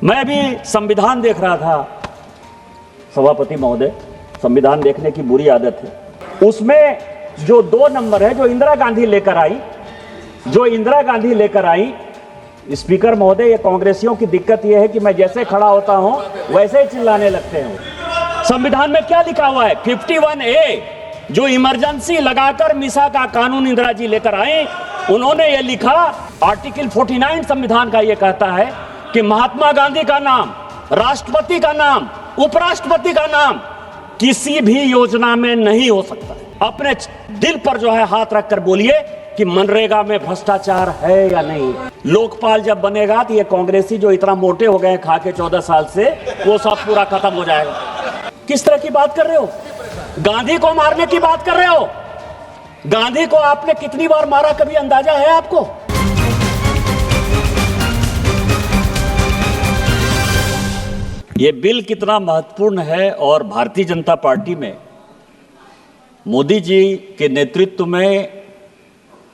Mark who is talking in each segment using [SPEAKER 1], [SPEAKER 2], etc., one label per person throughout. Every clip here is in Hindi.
[SPEAKER 1] मैं भी संविधान देख रहा था सभापति महोदय, संविधान देखने की बुरी आदत है। उसमें जो 2 नंबर है जो इंदिरा गांधी लेकर आई, स्पीकर महोदय, ये कांग्रेसियों की दिक्कत ये है कि मैं जैसे खड़ा होता हूं वैसे ही चिल्लाने लगते हैं। संविधान में क्या लिखा हुआ है? 51A जो इमरजेंसी लगाकर मिसा का कानून इंदिरा जी लेकर आए, उन्होंने ये लिखा, आर्टिकल 49 संविधान का ये कहता है कि महात्मा गांधी का नाम, राष्ट्रपति का नाम, उपराष्ट्रपति का नाम किसी भी योजना में नहीं हो सकता। अपने दिल पर जो है हाथ रखकर बोलिए कि मनरेगा में भ्रष्टाचार है या नहीं। लोकपाल जब बनेगा तो ये कांग्रेसी जो इतना मोटे हो गए खा के 14 साल से, वो सब पूरा खत्म हो जाएगा। किस तरह की बात कर रहे हो? गांधी को मारने की बात कर रहे हो? गांधी को आपने कितनी बार मारा, कभी अंदाजा है आपको? ये बिल कितना महत्वपूर्ण है और भारतीय जनता पार्टी में मोदी जी के नेतृत्व में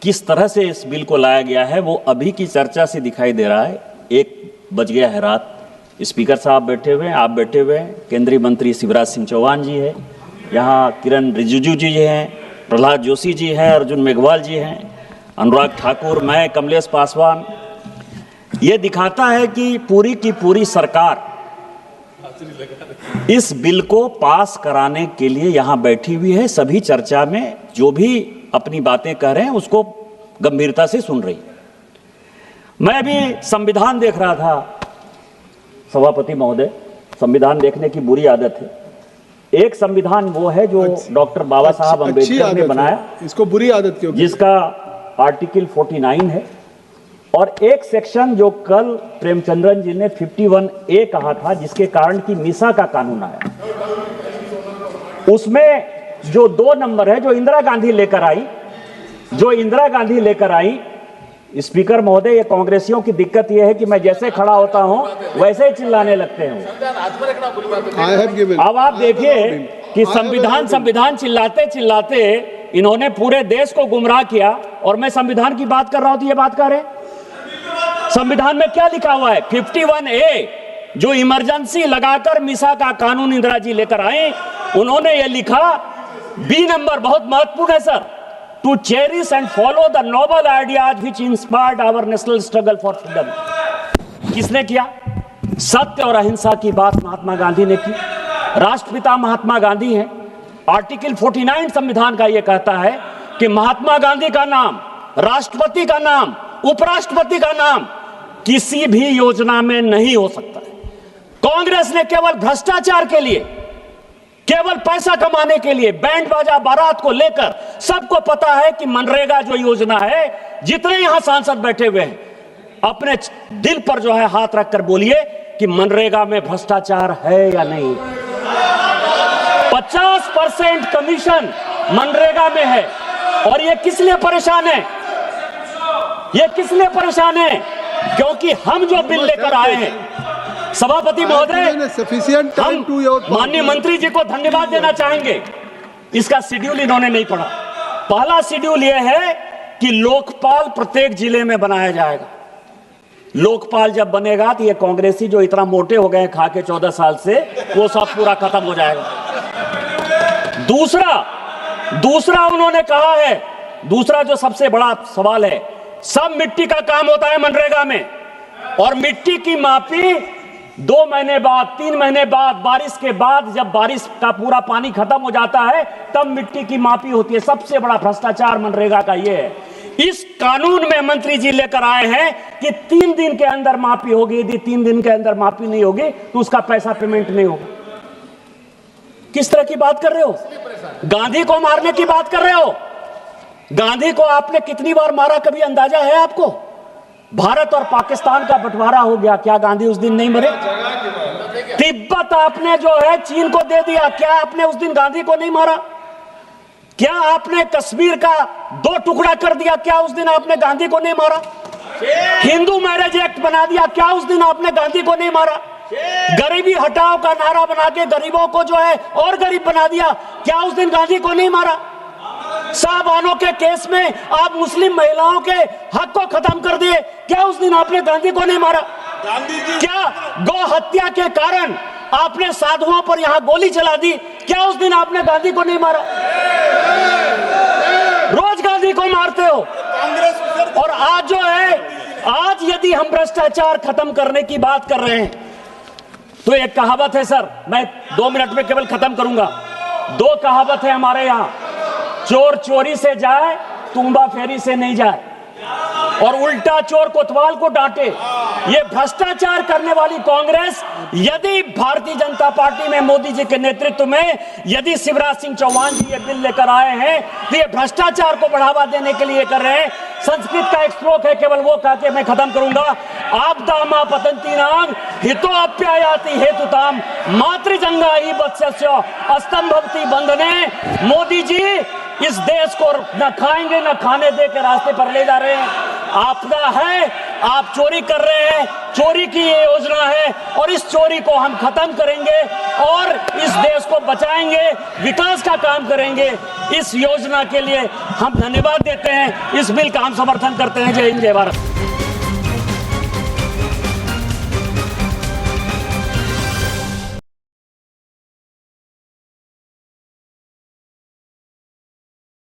[SPEAKER 1] किस तरह से इस बिल को लाया गया है वो अभी की चर्चा से दिखाई दे रहा है। 1 बज गया है रात, स्पीकर साहब बैठे हुए हैं, आप बैठे हुए हैं, केंद्रीय मंत्री शिवराज सिंह चौहान जी है, यहाँ किरण रिजिजू जी हैं, प्रहलाद जोशी जी हैं, अर्जुन मेघवाल जी हैं, अनुराग ठाकुर, मैं, कमलेश पासवान। ये दिखाता है कि पूरी की पूरी सरकार इस बिल को पास कराने के लिए यहाँ बैठी हुई है। सभी चर्चा में जो भी अपनी बातें कह रहे हैं उसको गंभीरता से सुन रही। मैं भी संविधान देख रहा था सभापति महोदय, संविधान देखने की बुरी आदत है। एक संविधान वो है जो डॉक्टर बाबा साहब अम्बेडकर ने बनाया,
[SPEAKER 2] इसको बुरी आदत क्यों?
[SPEAKER 1] जिसका आर्टिकल 49 है, और एक सेक्शन जो कल प्रेमचंद्रन जी ने 51A कहा था, जिसके कारण की मिसा का कानून आया। उसमें जो 2 नंबर है जो इंदिरा गांधी लेकर आई, स्पीकर महोदय, ये कांग्रेसियों की दिक्कत ये है कि मैं जैसे खड़ा होता हूं वैसे ही चिल्लाने लगते हैं। अब आप देखिए कि संविधान चिल्लाते चिल्लाते इन्होंने पूरे देश को गुमराह किया, और मैं संविधान की बात कर रहा हूं तो ये बात कर रहे हैं। संविधान में क्या लिखा हुआ है? 51A जो इमरजेंसी लगाकर मिसा का कानून इंदिरा जी लेकर आए, उन्होंने ये लिखा, B नंबर बहुत महत्वपूर्ण है sir, to cherish and follow the noble ideas which inspired our national struggle for freedom. किसने किया? सत्य और अहिंसा की बात महात्मा गांधी ने की। राष्ट्रपिता महात्मा गांधी हैं। आर्टिकल 49 संविधान का यह कहता है कि महात्मा गांधी का नाम, राष्ट्रपति का नाम, उपराष्ट्रपति का नाम किसी भी योजना में नहीं हो सकता। कांग्रेस ने केवल भ्रष्टाचार के लिए, केवल पैसा कमाने के लिए, बैंड बाजा बारात को लेकर, सबको पता है कि मनरेगा जो योजना है, जितने यहां सांसद बैठे हुए हैं, अपने दिल पर जो है हाथ रखकर बोलिए कि मनरेगा में भ्रष्टाचार है या नहीं। 50% कमीशन मनरेगा में है, और ये किस लिए परेशान है? ये किस लिए परेशान है? क्योंकि हम जो बिल लेकर आए हैं, सभापति महोदय, हम माननीय मंत्री जी को धन्यवाद देना चाहेंगे। इसका शेड्यूल इन्होंने नहीं पढ़ा। पहला शेड्यूल यह है कि लोकपाल प्रत्येक जिले में बनाया जाएगा। लोकपाल जब बनेगा तो ये कांग्रेसी जो इतना मोटे हो गए खा के 14 साल से, वो सब पूरा खत्म हो जाएगा। दूसरा उन्होंने कहा है, दूसरा जो सबसे बड़ा सवाल है, सब मिट्टी का काम होता है मनरेगा में, और मिट्टी की मापी 2 महीने बाद, 3 महीने बाद, बारिश के बाद, जब बारिश का पूरा पानी खत्म हो जाता है तब मिट्टी की मापी होती है। सबसे बड़ा भ्रष्टाचार मनरेगा का ये है। इस कानून में मंत्री जी लेकर आए हैं कि 3 दिन के अंदर मापी होगी, यदि 3 दिन के अंदर मापी नहीं होगी तो उसका पैसा पेमेंट नहीं होगा। किस तरह की बात कर रहे हो? गांधी को मारने की बात कर रहे हो? गांधी को आपने कितनी बार मारा, कभी अंदाजा है आपको? भारत और पाकिस्तान का बंटवारा हो गया, क्या गांधी उस दिन नहीं मरे? तिब्बत आपने जो है चीन को दे दिया, क्या आपने उस दिन गांधी को नहीं मारा? क्या आपने कश्मीर का 2 टुकड़ा कर दिया, क्या उस दिन आपने गांधी को नहीं मारा? हिंदू मैरिज एक्ट बना दिया, क्या उस दिन आपने गांधी को नहीं मारा? गरीबी हटाओ का नारा बना के गरीबों को जो है और गरीब बना दिया, क्या उस दिन गांधी को नहीं मारा? साहबानों के केस में आप मुस्लिम महिलाओं के हक को खत्म कर दिए, क्या उस दिन आपने गांधी को नहीं मारा? क्या गौ हत्या के कारण आपने साधुओं पर यहां गोली चला दी, क्या उस दिन आपने गांधी को नहीं मारा? रोज गांधी को मारते हो। और आज जो है, आज यदि हम भ्रष्टाचार खत्म करने की बात कर रहे हैं तो एक कहावत है सर, मैं 2 मिनट में केवल खत्म करूंगा। 2 कहावत है हमारे यहां, चोर चोरी से जाए, तुम्बा फेरी से नहीं जाए, और उल्टा चोर कोतवाल को डांटे। ये भ्रष्टाचार करने वाली कांग्रेस यदि भारतीय जनता पार्टी में मोदी जी के नेतृत्व में यदि शिवराज सिंह चौहान जी ये बिल लेकर आए हैं तो ये भ्रष्टाचार को बढ़ावा देने के लिए कर रहे हैं। संस्कृत का एक श्लोक है, केवल वो कह के मैं खत्म करूंगा। आपदा मा पतंती नाम हितो अप्यायाति हेतुताम मातृजंगा ही वत्स्य अस्तंभवती बंधने। मोदी जी इस देश को न खाएंगे न खाने दे के रास्ते पर ले जा रहे हैं। आपदा है, आप चोरी कर रहे हैं, चोरी की ये योजना है और इस चोरी को हम खत्म करेंगे और इस देश को बचाएंगे, विकास का काम करेंगे। इस योजना के लिए हम धन्यवाद देते हैं, इस बिल का हम समर्थन करते हैं। जय हिंद, जय भारत।